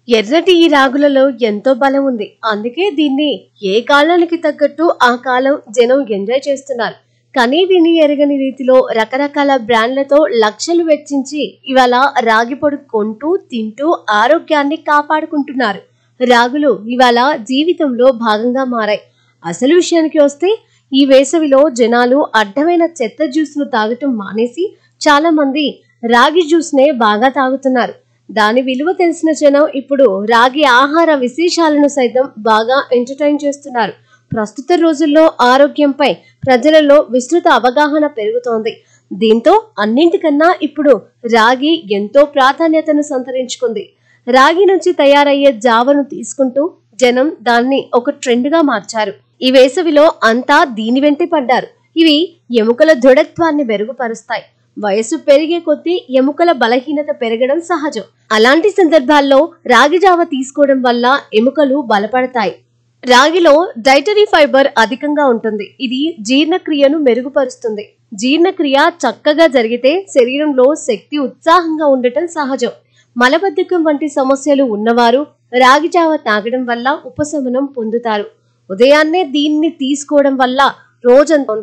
ఎర్రటి ఈ రాగులలో ఎంతో బలం ఉంది. అందుకే దీన్ని ఏ కాలానికి తగ్గట్టు ఆ కాలం జనం ఎంజాయ్ చేస్తున్నారు. కానీ విని ఎరగని రీతిలో రకరకాల బ్రాండ్లతో లక్షలు వెచ్చించి ఇవాళ రాగి పొడి కొంటూ తింటూ ఆరోగ్యాన్ని కాపాడుకుంటున్నారు. రాగులు ఇవాళ జీవితంలో భాగంగా మారాయి. అసలు విషయానికి వస్తే ఈ వేసవిలో జనాలు అడ్డమైన చెత్త జ్యూస్ను తాగటం మానేసి చాలా మంది రాగి జ్యూస్నే బాగా తాగుతున్నారు. దాని విలువ తెలిసిన జనం ఇప్పుడు రాగి ఆహార విశేషాలను సైతం బాగా ఎంటర్టైన్ చేస్తున్నారు. ప్రస్తుత రోజుల్లో ఆరోగ్యంపై ప్రజలలో విస్తృత అవగాహన పెరుగుతోంది. దీంతో అన్నింటికన్నా ఇప్పుడు రాగి ఎంతో ప్రాధాన్యతను సంతరించుకుంది. రాగి నుంచి తయారయ్యే జావను తీసుకుంటూ జనం దాన్ని ఒక ట్రెండ్గా మార్చారు. ఈ వేసవిలో అంతా దీని వెంటే పడ్డారు. ఇవి ఎముకల దృఢత్వాన్ని మెరుగుపరుస్తాయి. వయసు పెరిగే కొద్దీ ఎముకల బలహీనత పెరగడం సహజం. అలాంటి సందర్భాల్లో రాగి జావ తీసుకోవడం వల్ల ఎముకలు బలపడతాయి. రాగిలో డైటరీ ఫైబర్ అధికంగా ఉంటుంది. ఇది జీర్ణక్రియను మెరుగుపరుస్తుంది. జీర్ణక్రియ చక్కగా జరిగితే శరీరంలో శక్తి ఉత్సాహంగా ఉండటం సహజం. మలబద్ధకం వంటి సమస్యలు ఉన్నవారు రాగి జావ తాగడం వల్ల ఉపశమనం పొందుతారు. ఉదయాన్నే దీన్ని తీసుకోవడం వల్ల రోజంతా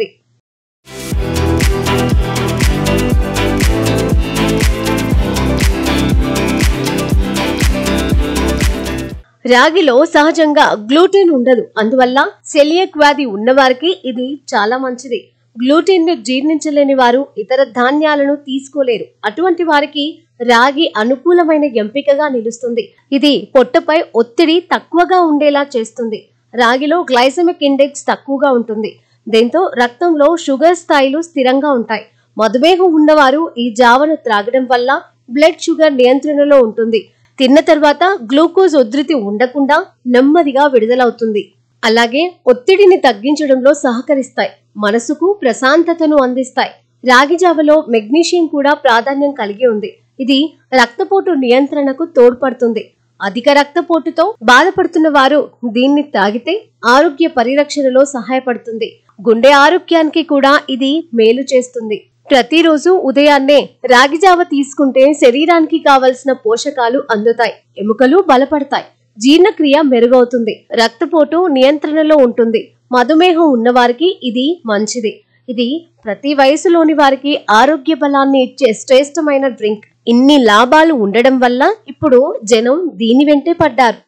రాగిలో సహజంగా గ్లూటెన్ ఉండదు. అందువల్ల సెలియక్ వ్యాధి ఉన్నవారికి ఇది చాలా మంచిది. గ్లూటెన్ ను జీర్ణించలేని వారు ఇతర ధాన్యాలను తీసుకోలేరు. అటువంటి వారికి రాగి అనుకూలమైన ఎంపికగా నిలుస్తుంది. ఇది పొట్టపై ఒత్తిడి తక్కువగా ఉండేలా చేస్తుంది. రాగిలో గ్లైసెమిక్ ఇండెక్స్ తక్కువగా ఉంటుంది. దీంతో రక్తంలో షుగర్ స్థాయిలు స్థిరంగా ఉంటాయి. మధుమేహం ఉన్నవారు ఈ జావను త్రాగడం వల్ల బ్లడ్ షుగర్ నియంత్రణలో ఉంటుంది. తిన్న తర్వాత గ్లూకోజ్ ఉధృతి ఉండకుండా నెమ్మదిగా విడుదలవుతుంది. అలాగే ఒత్తిడిని తగ్గించడంలో సహకరిస్తాయి. మనసుకు ప్రశాంతతను అందిస్తాయి. రాగి జావలో మెగ్నీషియం కూడా ప్రాధాన్యం కలిగి ఉంది. ఇది రక్తపోటు నియంత్రణకు తోడ్పడుతుంది. అధిక రక్తపోటుతో బాధపడుతున్న వారు దీన్ని తాగితే ఆరోగ్య పరిరక్షణలో సహాయపడుతుంది. గుండె ఆరోగ్యానికి కూడా ఇది మేలు చేస్తుంది. ప్రతిరోజు ఉదయాన్నే రాగి జావ తీసుకుంటే శరీరానికి కావలసిన పోషకాలు అందుతాయి. ఎముకలు బలపడతాయి. జీర్ణక్రియ మెరుగవుతుంది. రక్తపోటు నియంత్రణలో ఉంటుంది. మధుమేహం ఉన్నవారికి ఇది మంచిది. ఇది ప్రతి వయసులోని వారికి ఆరోగ్య బలాన్ని ఇచ్చే శ్రేష్టమైన డ్రింక్. ఇన్ని లాభాలు ఉండడం వల్ల ఇప్పుడు జనం దీని వెంటే పడ్డారు.